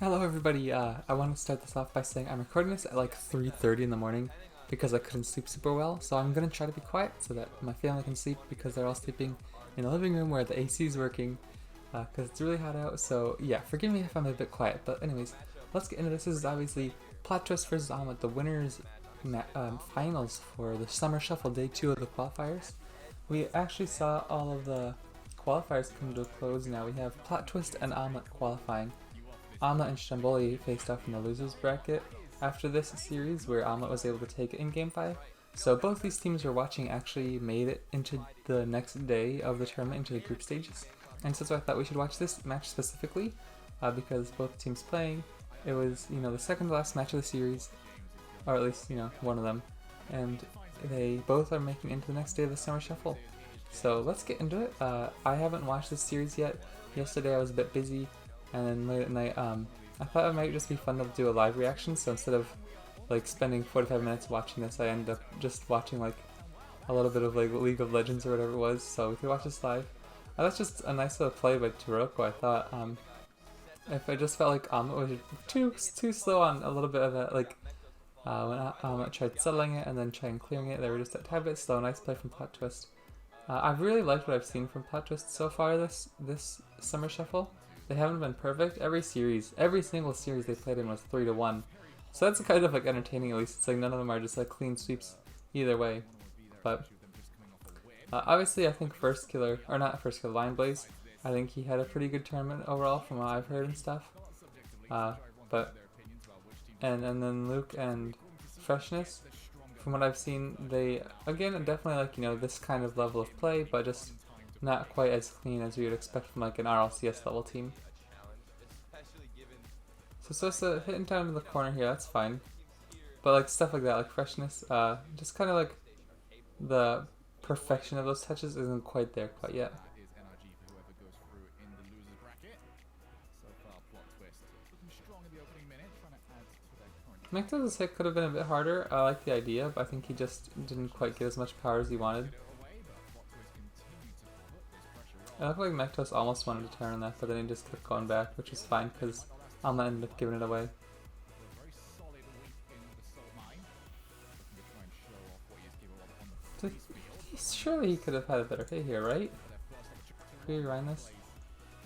Hello everybody, I want to start this off by saying I'm recording this at like 3:30 in the morning because I couldn't sleep super well, so I'm going to try to be quiet so that my family can sleep because they're all sleeping in the living room where the AC is working because it's really hot out, so yeah, forgive me if I'm a bit quiet, but anyways, let's get into this. This is obviously Plot Twist versus Omelette, the winners finals for the Summer Shuffle Day 2 of the Qualifiers. We actually saw all of the qualifiers come to a close now. We have Plot Twist and Omelette qualifying. Omelette and Stromboli faced off in the losers bracket after this series where Omelette was able to take it in Game 5. So both these teams we're watching actually made it into the next day of the tournament, into the group stages. And so I thought we should watch this match specifically because both teams playing. It was, the second to last match of the series, or at least, one of them. And they both are making it into the next day of the Summer Shuffle. So let's get into it. I haven't watched this series yet. Yesterday I was a bit busy. And then late at night, I thought it might just be fun to do a live reaction, so instead of like spending 45 minutes watching this, I ended up just watching like a little bit of like League of Legends or whatever it was, so we could watch this live. That's just a nice little play by Taroko. I thought if I just felt like was too slow on a little bit of that, like when I tried settling it and then trying clearing it, they were just a tad bit slow. Nice play from Plot Twist. I've really liked what I've seen from Plot Twist so far this Summer Shuffle. They haven't been perfect. Every single series they played in was 3-1. So that's kind of like entertaining, at least. It's like none of them are just like clean sweeps either way. But obviously I think Line Blaze, I think he had a pretty good tournament overall from what I've heard and stuff. And then Luke and Freshness, from what I've seen, they, again, definitely like, this kind of level of play, but just not quite as clean as we would expect from like an RLCS level team. So Sosa hitting down in the corner here, that's fine. But like stuff like that, like Freshness, just kind of like the perfection of those touches isn't quite there quite yet. Mectoz's hit could have been a bit harder. I like the idea, but I think he just didn't quite get as much power as he wanted. I look like Mectos almost wanted to turn on that, but then he just kept going back, which is fine because Alma ended up giving it away. So surely he could have had a better hit here, right? Can we rewind this?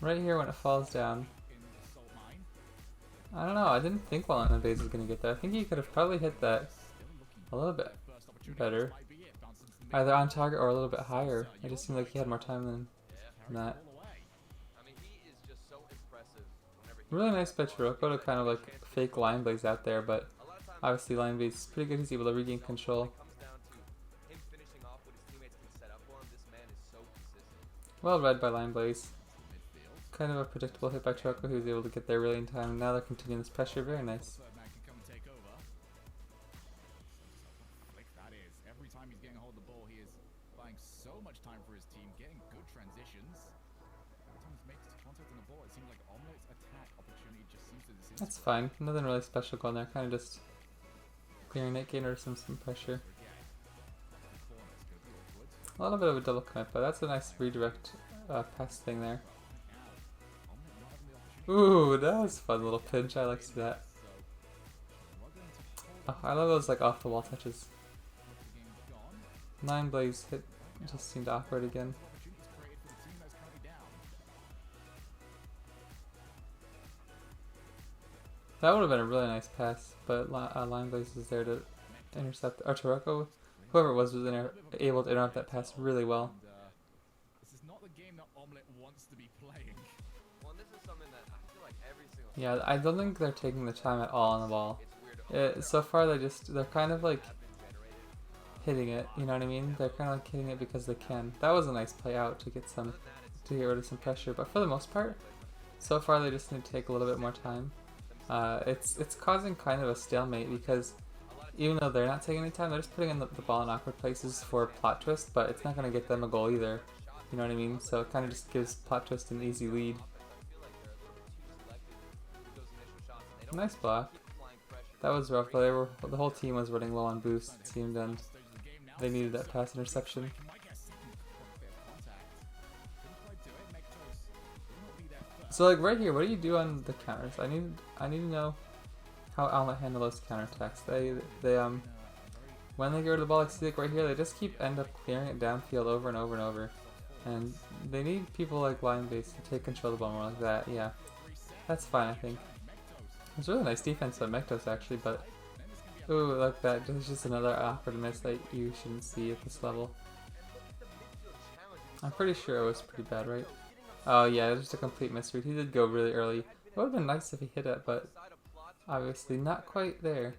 Right here when it falls down. I don't know, I didn't think Line Blaze was going to get there. I think he could have probably hit that a little bit better. Either on target or a little bit higher. It just seemed like he had more time than that. Really nice by Taroko to kind of like fake Line Blaze out there, but obviously Line Blaze is pretty good. He's able to regain control. Well read by Line Blaze. Kind of a predictable hit by Taroko, who was able to get there really in time. And now they're continuing this pressure. Very nice. That's fine. Nothing really special going there. Kind of just clearing it, getting rid of some pressure. A little bit of a double commit, but that's a nice redirect pass thing there. Ooh, that was a fun little pinch. I like to see that. Oh, I love those like off the wall touches. Line Blaze hit just seemed awkward again. That would have been a really nice pass, but Line Blaze is there to intercept. Or Taroko, whoever it was able to interrupt that pass really well. Yeah, I don't think they're taking the time at all on the ball. So far they're kind of like hitting it, you know what I mean? They're kind of like hitting it because they can. That was a nice play out to get rid of some pressure, but for the most part, so far they just need to take a little bit more time. It's causing kind of a stalemate because even though they're not taking any time, they're just putting in the ball in awkward places for Plot Twist, but it's not going to get them a goal either, you know what I mean? So it kind of just gives Plot Twist an easy lead. Nice block. That was rough, but the whole team was running low on boost, it seemed, and they needed that pass interception. So like right here, what do you do on the counters? I need to know how Omelette handle those counterattacks. They when they get rid of the ball, like see like right here, they just end up clearing it downfield over and over and over. And they need people like line base to take control of the ball more like that. Yeah, that's fine I think. It's really nice defense by Mektos actually, but ooh, like that. There's just another awkward miss that you shouldn't see at this level. I'm pretty sure it was pretty bad, right? Oh yeah, it was just a complete misread. He did go really early. It would have been nice if he hit it, but obviously not quite there.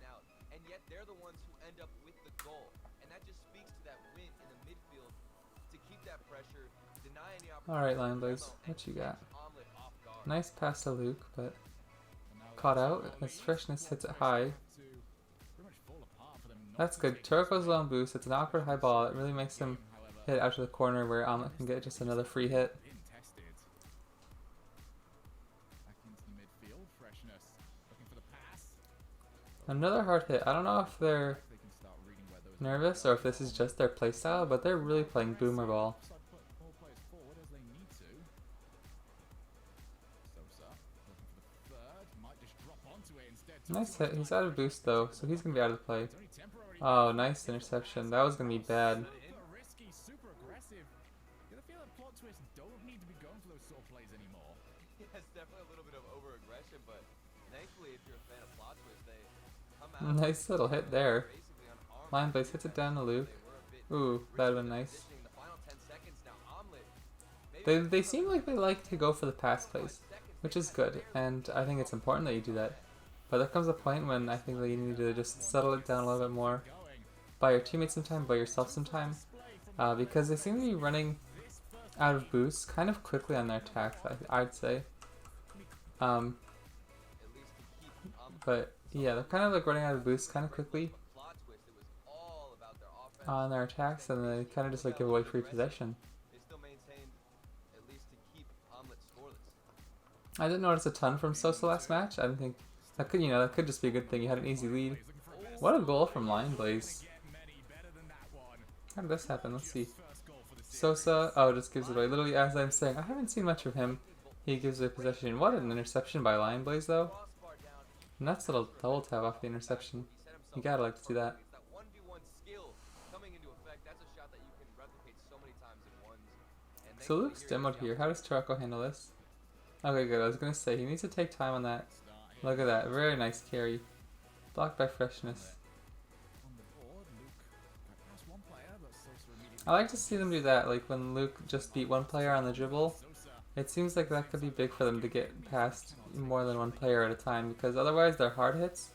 Alright, Lion Blaze, what you got? Nice pass to Luke, but caught out. His freshness hits it high. That's good. Turco's low on boost. It's an awkward high ball. It really makes him hit out to the corner where Omelette can get just another free hit. Another hard hit. I don't know if they're nervous or if this is just their playstyle, but they're really playing boomer ball. Nice hit. He's out of boost though, so he's going to be out of the play. Oh, nice interception. That was going to be bad. Nice little hit there. Lion Blaze hits it down to Luke. Ooh, that would have been nice. They seem like they like to go for the pass plays, which is good, and I think it's important that you do that. But there comes a point when I think that you need to just settle it down a little bit more. Buy your teammates some time, buy yourself some time. Because they seem to be running out of boosts kind of quickly on their attacks, I'd say. But yeah, they're kind of like running out of boosts kind of quickly on their attacks, and they kind of just like give away free possession. I didn't notice a ton from Sosa last match. I didn't think that could, that could just be a good thing. You had an easy lead. What a goal from Lion Blaze. How did this happen? Let's see. Sosa, oh, just gives it away. Literally, as I'm saying, I haven't seen much of him. He gives away possession. What an interception by Lion Blaze, though. Nuts little double tap off the interception. You gotta like to see that. So Luke's demoed here. How does Turco handle this? Okay, good. I was gonna say, he needs to take time on that. Look at that. Very nice carry. Blocked by freshness. I like to see them do that, like when Luke just beat one player on the dribble. It seems like that could be big for them to get past more than one player at a time, because otherwise their hard hits,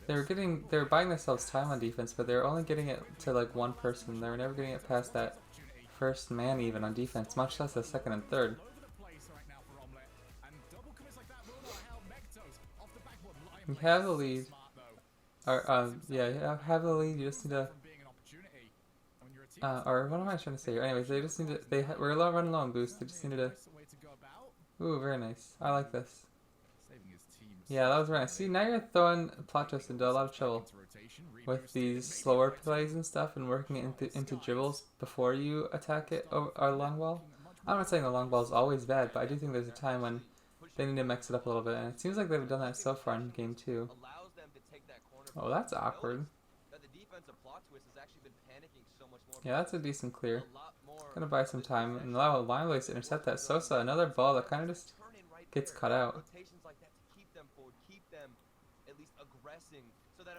they were buying themselves time on defense, but they were only getting it to like one person. They were never getting it past that first man even on defense, much less the second and third. You have the lead. Or, yeah, you have the lead. You just need to. Or what am I trying to say here? Anyways, they just need to. We're running low on boost. They just needed to. Ooh, very nice. I like this. Yeah, that was very nice. See, now you're throwing plot twist into a lot of trouble with these slower plays and stuff, and working it into dribbles before you attack it or long ball. I'm not saying the long ball is always bad, but I do think there's a time when they need to mix it up a little bit, and it seems like they've done that so far in game 2. Oh, that's awkward. Yeah, that's a decent clear. Gonna buy some time and allow Lion Blaze to intercept that. Sosa, another ball that kind of just gets cut out.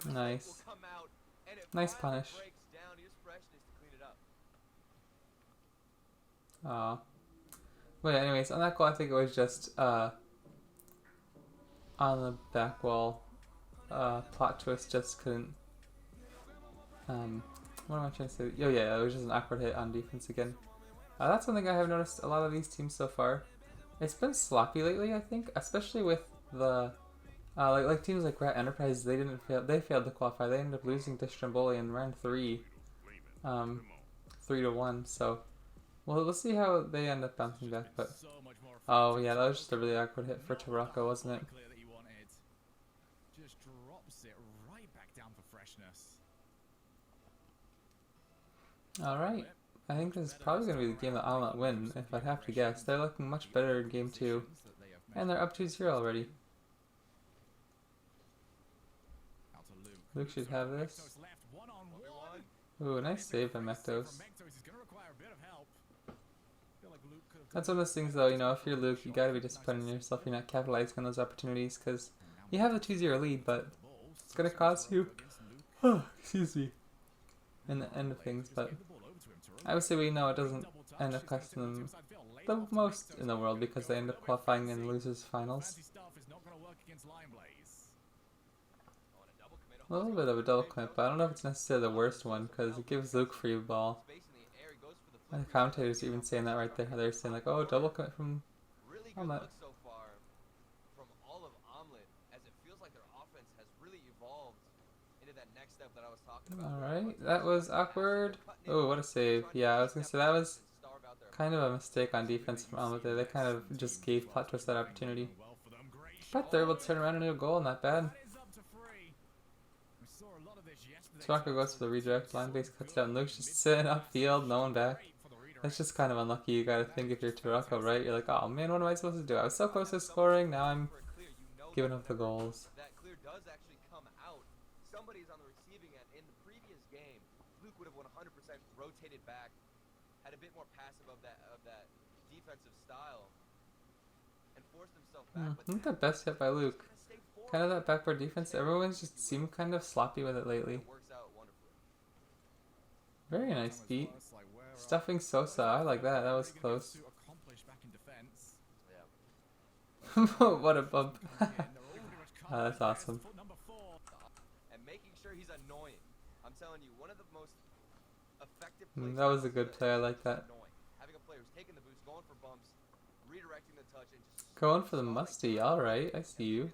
Nice. Nice punish. Aw. But yeah, anyways, on that goal I think it was just on the back wall. Plot twist just couldn't. What am I trying to say? Oh yeah, it was just an awkward hit on defense again. That's something I have noticed a lot of these teams so far. It's been sloppy lately, I think, especially with the like teams like Rat Enterprise. They failed to qualify. They ended up losing to Stromboli in round 3, 3-1. So, well, we'll see how they end up bouncing back. But oh yeah, that was just a really awkward hit for Taraka, wasn't it? Alright, I think this is probably going to be the game that Omelette win, if I'd have to guess. They're looking much better in game 2. And they're up 2-0 already. Luke should have this. Ooh, nice save by Mektos. That's one of those things though, you know, if you're Luke, you gotta be disappointed in yourself. You're not capitalizing on those opportunities because you have the 2-0 lead, but it's gonna cost you, excuse me, in the end of things. But I would say we know it doesn't end up costing them the most in the world because they end up qualifying in the losers finals. A little bit of a double commit, but I don't know if it's necessarily the worst one because it gives Luke free ball. And the commentators are even saying that right there. They're saying like, oh, double commit from Omelette. Alright, that was awkward. Oh, what a save. Yeah, I was going to say that was kind of a mistake on defense from Omelette there. They kind of just gave Plot Twist that opportunity. But they're able to turn around and do a goal, not bad. Chewbacca goes for the redirect, line base cuts down. Luke's just sitting upfield, no one back. That's just kind of unlucky. You gotta think if you're Tarako, right? You're like, oh man, what am I supposed to do? I was so close to scoring, now I'm giving up the goals. Somebody's on the receiving end. In the previous game, Luke would have 100% rotated back, had a bit more passive of that defensive style, and forced himself back. I think the best hit by Luke. Kind of that backboard defense. Everyone's just seemed kind of sloppy with it lately. Very nice beat. Stuffing Sosa. I like that. That was close. What a bump. That's awesome. That was a good play. I like that. Going for the musty. Alright, I see you.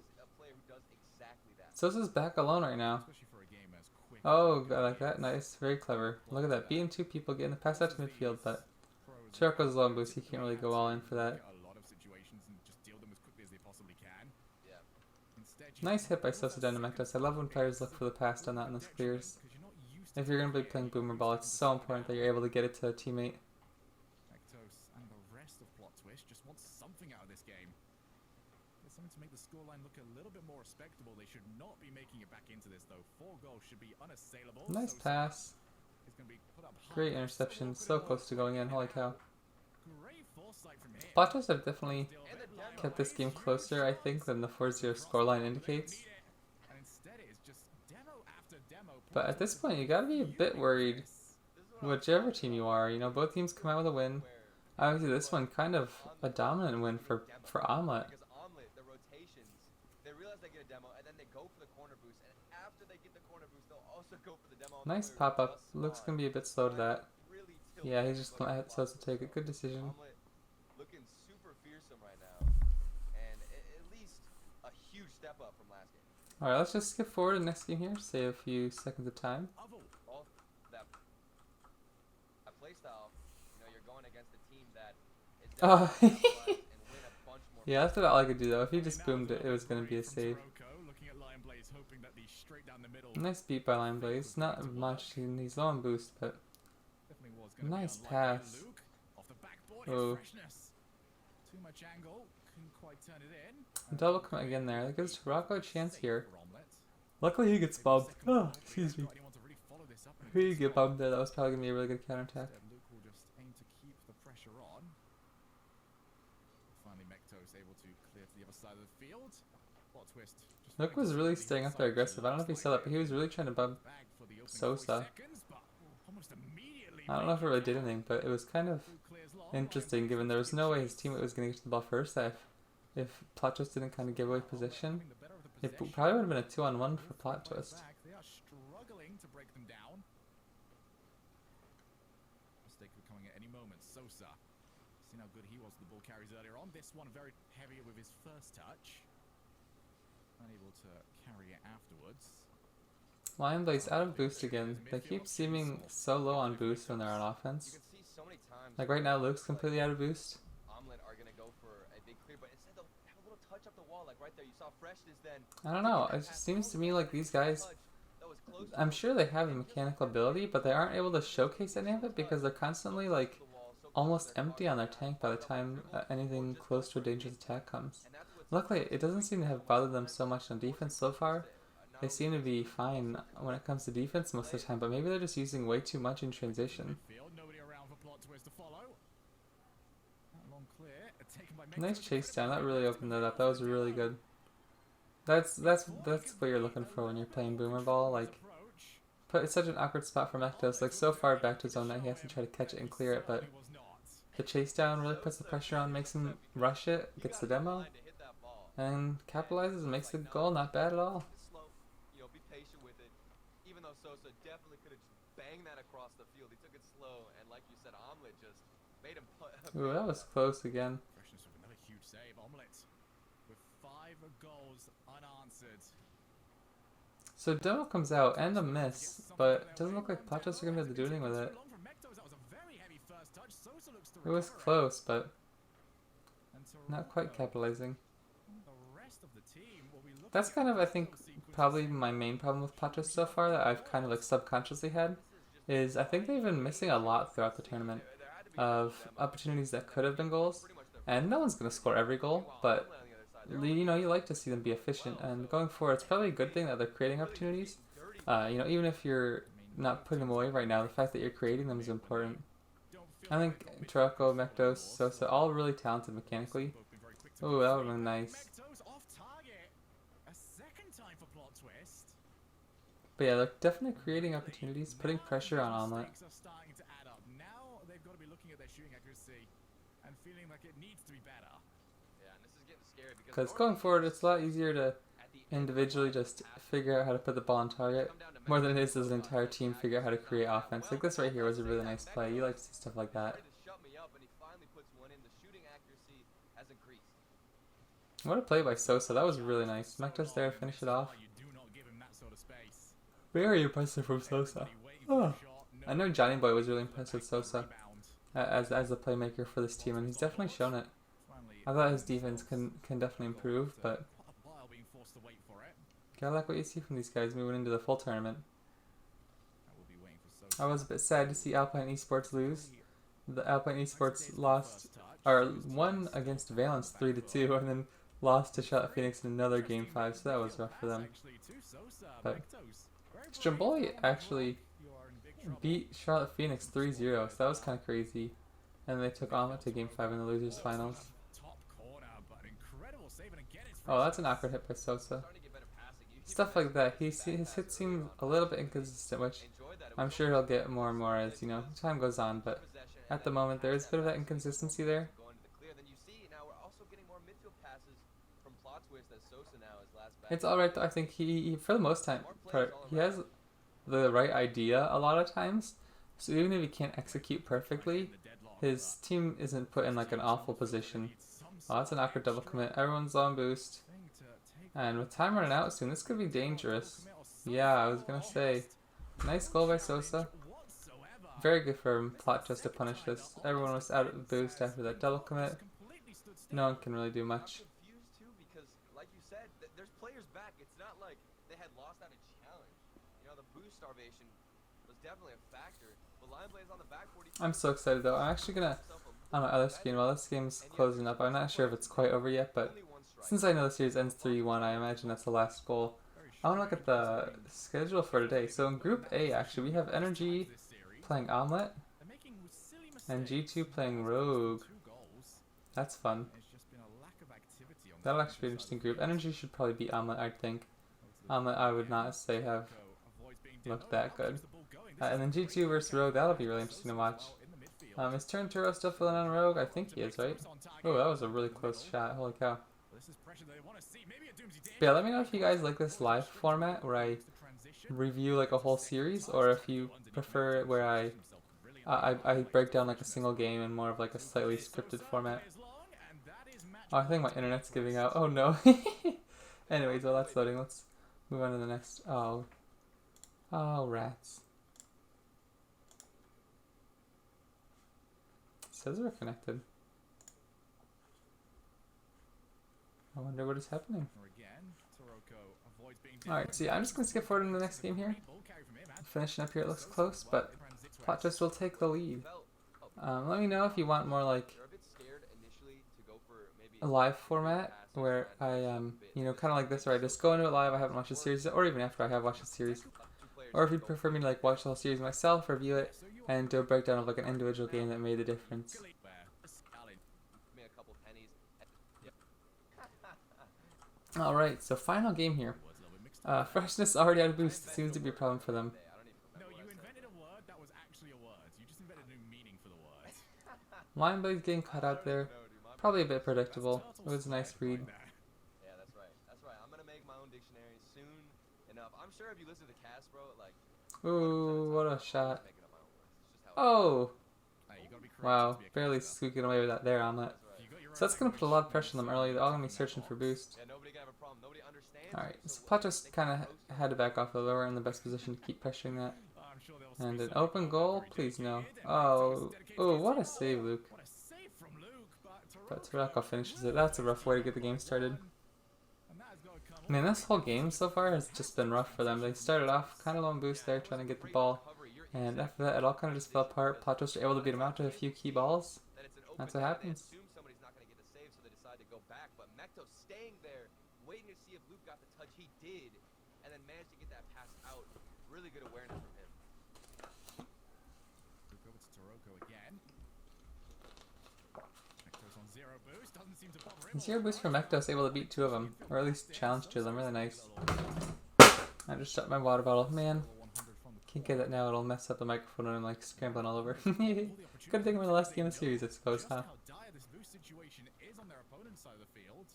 Sosa's back alone right now. Oh, I like that. Nice. Very clever. Look at that. Beating two people, getting the pass out to midfield, but Chiraco's low on boost. He can't really go all in for that. Nice hit by Sosa down to Mektos. I love when players look for the pass on that in those clears. If you're going to be playing boomer ball, it's so important that you're able to get it to a teammate. Mektos and the rest of Plot Twist just want something out of this game. There's something to make the scoreline look a little bit more respectable. They should not be making it back into this though. 4 goals should be unassailable. Nice pass. Great interception. So close to going in. Holy cow. Plot Twist have definitely kept this game closer, I think, than the 4-0 scoreline indicates. But at this point, you gotta be a bit worried, whichever team you are. You know, both teams come out with a win. Obviously, this one kind of a dominant win for Omelette. Nice pop up. Looks gonna be a bit slow to that. Yeah, he's just gonna let Sosa take a good decision. Looking super fearsome right now, and at least a huge step up from last game. Alright, let's just skip forward to the next game here, save a few seconds of time. That playstyle, you know, you're going against a team that is yeah, that's about all I could do though. If he just boomed it, it was going to be a save. Nice beat by Lion Blaze. Not much, he's low on boost, but nice pass. Oh. Double come again there. That gives Rocco a chance here. Luckily he gets bumped. Oh, excuse me. If he get bumped there, that was probably going to be a really good counterattack. Luke was really staying up there aggressive. I don't know if he saw that, but he was really trying to bump Sosa. I don't know if it really did anything, but it was kind of interesting given there was no way his teammate was going to get to the ball first. If Plot Twist didn't kind of give away position, it probably would have been a 2-on-1 for Plot Twist. Sosa, seen how good he was with the ball carries earlier on. This one very heavy with his first touch. Unable to carry it afterwards. Lion Blaze out of boost again. They keep seeming so low on boost when they're on offense. Like right now, Luke's completely out of boost. I don't know. It just seems to me like these guys, I'm sure they have the mechanical ability, but they aren't able to showcase any of it because they're constantly like almost empty on their tank by the time anything close to a dangerous attack comes. Luckily, it doesn't seem to have bothered them so much on defense so far. They seem to be fine when it comes to defense most of the time, but maybe they're just using way too much in transition. Nobody around for plot twist to follow. Long clear, taken by Nice chase down. That really opened it up. That was really good. That's what you're looking for when you're playing boomer ball. Like, but it's such an awkward spot for Mektos. Like, so far back to zone that he has to try to catch it and clear it, but the chase down really puts the pressure on, makes him rush it, gets the demo, and capitalizes and makes the goal. Not bad at all. Be patient with it. Even though Sosa definitely could have just banged that across the field, he took it slow, and like you said, Omelette just made him play. Ooh, that was close again. Freshness with another huge save. Omelette with 5 goals unanswered. So demo comes out and a miss, but it doesn't look like Platos are going to be able to do anything with it. It was close, but not quite capitalizing. That's kind of, I think, probably my main problem with Platos so far that I've kind of like subconsciously had, is I think they've been missing a lot throughout the tournament of opportunities that could have been goals, and no one's going to score every goal, but you know, you like to see them be efficient, and going forward, it's probably a good thing that they're creating opportunities. You know, even if you're not putting them away right now, the fact that you're creating them is important. I think Turoko, Mektos, Sosa, all really talented mechanically. Oh, that would have been nice. But yeah, they're definitely creating opportunities, putting pressure on Omelette. Now they've got to be looking at their shooting accuracy and feeling like it needs to be better. Yeah, and this is getting scary Because going forward, it's a lot easier to individually just figure out how to put the ball on target, more than it is as an entire team figure out how to create offense. Like this right here was a really nice play. You like to see stuff like that. What a play by Sosa. That was really nice. Mektos there, finish it off. Very impressive from Sosa. Oh. I know Johnny Boy was really impressed with Sosa as a playmaker for this team, and he's definitely shown it. I thought his defense can definitely improve, but gotta like what you see from these guys moving into the full tournament. I was a bit sad to see Alpine Esports lose. The Alpine Esports lost, or won against Valence 3-2, and then lost to Charlotte Phoenix in another Game 5, so that was rough for them. But Stromboli actually beat Charlotte Phoenix 3-0, so that was kind of crazy. And they took Omelette to Game 5 in the losers finals. Oh, that's an awkward hit by Sosa. Stuff like that. His hit seems a little bit inconsistent, which I'm sure he'll get more and more as, you know, time goes on. But at the moment, there is a bit of that inconsistency there. It's alright though. I think he for the most part, he has the right idea a lot of times. So even if he can't execute perfectly, his team isn't put in like an awful position. Oh, that's an awkward double commit. Everyone's on boost. And with time running out soon, this could be dangerous. Yeah, I was gonna say. Nice goal by Sosa. Very good for him, Plot just to punish this. Everyone was out of boost after that double commit. No one can really do much. There's players back. It's not like they had lost out a challenge. You know, the boost starvation was definitely a factor. But Lion Blaze on the back 40. I'm so excited though. I'm actually gonna, on my other screen, while this game's closing up, I'm not sure if it's quite over yet, but since I know the series ends 3-1, I imagine that's the last goal. I want to look at the schedule for today. So in Group A, actually, we have Energy playing Omelette and G2 playing Rogue. That's fun. That'll actually be an interesting group. Energy should probably beat Omelette, I think. Omelette, I would not say have looked that good. And then G2 versus Rogue, that'll be really interesting to watch. Is Turnturo still filling on Rogue? I think he is, right? Oh, that was a really close shot. Holy cow. But yeah, let me know if you guys like this live format where I review like a whole series, or if you prefer it where I break down like a single game in more of like a slightly scripted format. Oh, I think my internet's giving out. Oh no. Anyways, while that's loading, let's move on to the next. Oh, rats. It says we're connected. I wonder what is happening. Alright, so yeah, I'm just going to skip forward in the next game here. Finishing up here, it looks close, but Plot Twist will take the lead. Let me know if you want more like a live format where I you know, kind of like this, where I just go into it live. I haven't watched the series, or even after I have watched the series, or if you prefer me to like watch the whole series myself, review it, and do a breakdown of like an individual game that made the difference. All right, so final game here. Freshness already out of boost seems to be a problem for them. No, you invented a word that was actually a word. You just invented a new meaning for the word. Lion Blade's getting caught out there. Probably a bit predictable. It was a nice read. Yeah, that's right. That's right. I'm gonna make my own dictionary soon enough. I'm sure if you listen to the cast, bro, like. Ooh, what a shot. Making up my own words. It's just how Oh! Hey, you gotta be creative Wow, to be a barely caster. squeaking away with that there, Omelette. You got your So that's own going to put a lot of language, pressure on them early. They're all going to be in that searching for box. boost. Yeah, nobody can have a problem. Nobody understands. Alright, you, so so Pot just they kind of roast had to back off, though. They were in the best position to keep pressuring that. I'm sure they'll And squeeze an some open big goal? very Please no. dedicated, and Oh, Mentos dedicates oh, his what a goal. save, Luke. What a save from Luke, But Tarako finishes it. That's a rough way to get the game started. And that has got to come I mean, all this whole game so far has just been rough for them. They started off kind of low on boost there, trying to get the ball. And after that, it all kind of just fell apart. Platos were able to beat him out to a few key balls. That's what happens. They assume somebody's not going to get the save, so they decide to go back. But Mekto staying there, waiting to see if Luke got the touch. He did, and then managed to get that pass out. Really good awareness from him. Luke over to Taroko again. Mekto's on zero boost. Doesn't seem to bother him. Zero boost for Mektos, able to beat two of them. Or at least challenge two of them. Really nice. I just shut my water bottle. Man, can't get it now. It'll mess up the microphone and I'm like scrambling all over. Good thing we're the last game of the series, I suppose, huh? How dire this boost situation is on their opponent's side of the field.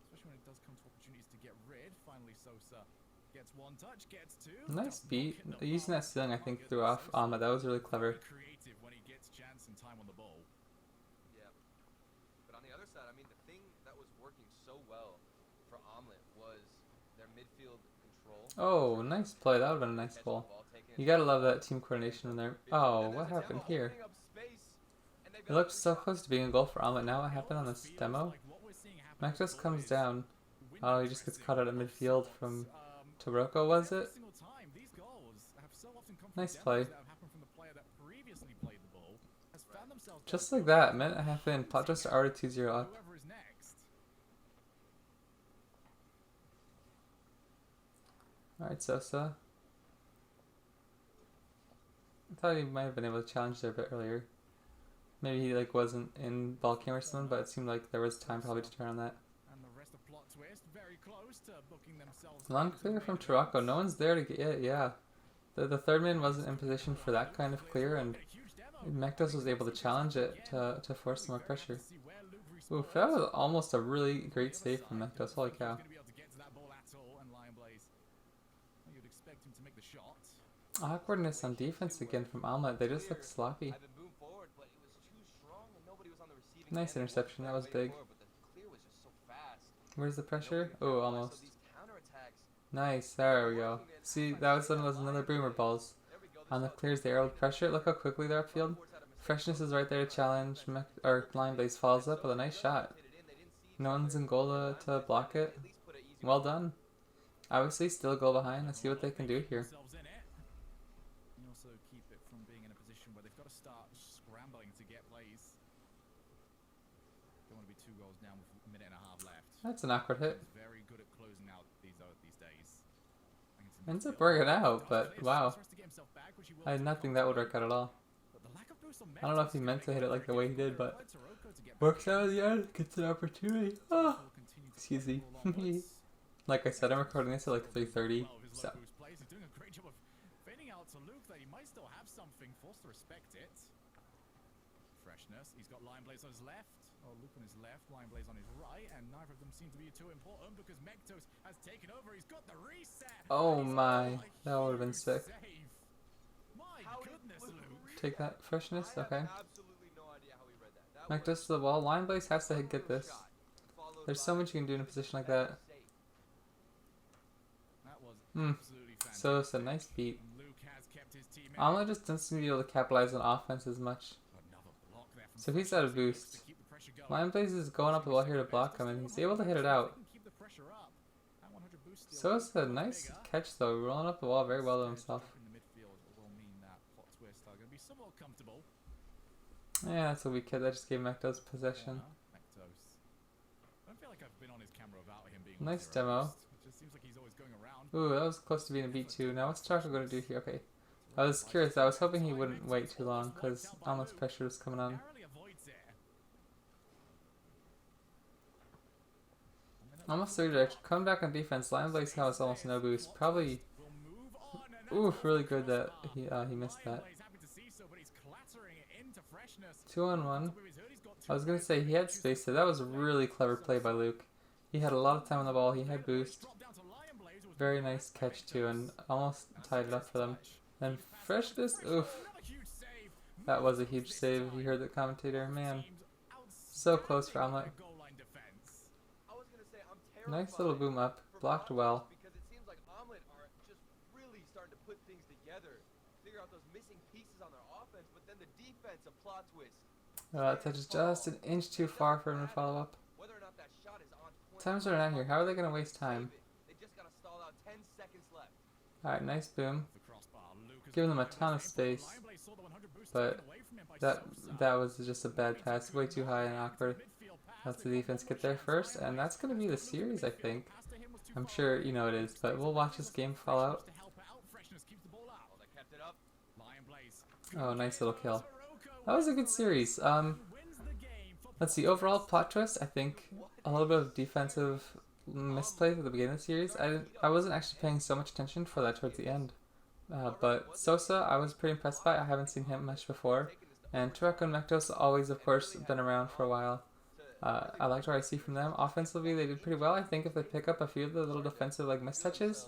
Especially when it does come to opportunities to get rid. Finally, Sosa gets one touch, gets two. Nice beat. Using that ceiling, I think, threw off Ahmed. That was really clever. Creative when he gets chance and time on the ball. Yeah. But on the other side, I mean, the thing that was working so well for Omelette was their midfield control. Oh, nice play. That would have been a nice goal. You gotta love that team coordination in there. Oh, what happened here? It looked so close to being a goal for Omelette. Now what happened on this demo? Mektos comes down. Oh, he just gets caught out at midfield from Taroko, was it? Nice play. Just like that, a minute and a half in, Platos are already 2-0 up. Alright, Sosa. I thought he might have been able to challenge there a bit earlier. Maybe he like wasn't in ball cam or something, but it seemed like there was time probably to turn on that. Long clear from Tarako. No one's there to get it, yeah. The third man wasn't in position for that kind of clear, and Mektos was able to challenge it to force some more pressure. Oof, that was almost a really great save from Mektos. Holy cow. Awkwardness on defense again from Omelette. They just look sloppy. Nice interception. That was big. Where's the pressure? Oh, almost. Nice. There we go. See, that was another boomer balls. On the clears, the arrow pressure. Look how quickly they're upfield. Freshness is right there to challenge. Lion Blaze follows up with a nice shot. No one's in goal to block it. Well done. Obviously, still a goal behind. Let's see what they can do here. That's an awkward hit. Ends up working out, but wow. I did not think that would work out at all. I don't know if he meant to hit it like the way he did, but works out in the end. Gets an opportunity. Oh, excuse me. Like I said, I'm recording this at like 3:30, so. Freshness. He's got Lion Blaze on his left. Oh, Luke on his left, Lion Blaze on his right, and neither of them seem to be too important because Mektos has taken over. He's got the reset. Oh my, that would have been sick. My goodness, Luke. Take that Freshness, okay. Mektos to the wall. Lion Blaze has to get this. There's so much you can do in a position like that. So it's a nice beat. Omelette just doesn't seem to be able to capitalize on offense as much. So he's out of boost. Lion Blaze is going up the wall here to block him, and he's able to hit it out. So it's a nice catch though, rolling up the wall very well to himself. Yeah, that's a weak hit. That just gave Mektos possession. Nice demo. It just seems like he's always going around. Ooh, that was close to being a beat too. Now what's Taco going to do here? Okay. I was curious. I was hoping he wouldn't wait too long because Omelette's pressure was coming on. Narrowly avoids it. Almost 3 direct. Come back on defense. Lion Blaze has almost no boost. Probably. Will move on and Oof, really good that he missed that. He's happy to see so, but he's clattering it into freshness. 2-on-1. With his hood, he's got I was gonna say he had space there. That was a really clever play by Luke. He had a lot of time on the ball. He had boost. dropped down to Lion Blaze, who was Very nice catch too, and almost tied it up for them. And freshness. Oof, another huge save. that was a huge save. You heard the commentator. Man, so close for Omelette. Goal line defense. I was gonna say I'm terrified. Nice little boom up. for Blocked Plot well. Twist because it seems like Omelette are just really starting to put things together, figure out those missing pieces on their offense, but then the defense of Plot Twist. That touch is just an inch too far for him to follow up. Whether or not that shot is on point, Time's running out here. How are they gonna waste time? they just gotta stall out 10 seconds left. Alright, nice boom. The crossbar. Luke has Giving them a got ton of his aim. space. Lion Blaze saw the 100 boost But taken away from him by That Sosa. was just a bad pass. Way too high and awkward. Midfield pass. Lets the defense get there first, and that's gonna be the series, I think. I'm sure you know it is, but we'll watch this game fall out. To help it out, freshness keeps the ball out. Oh, they kept it up. Lion Blaze. Oh, nice little kill. Sirocco That was a good series. wins the game for Let's see. Overall plot twist. I think a little bit of defensive misplays at the beginning of the series. I wasn't actually paying so much attention for that towards the end. But Sosa, I was pretty impressed by. I haven't seen him much before. And Turek and Mektos always, of course, been around for a while. I liked what I see from them. Offensively, they did pretty well. I think if they pick up a few of the little defensive like mistouches,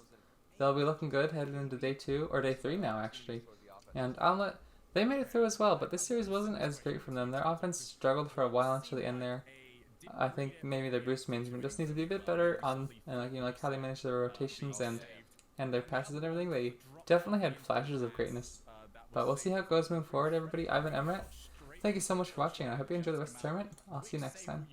they'll be looking good headed into day 2 or day 3 now, actually. And Omelette, they made it through as well, but this series wasn't as great from them. Their offense struggled for a while until the end there. I think maybe their boost management just needs to be a bit better on, and like how they manage their rotations and their passes and everything. They definitely had flashes of greatness. But we'll see how it goes moving forward, everybody. I've been Emret. Thank you so much for watching. I hope you enjoy the rest of the tournament. I'll see you next time.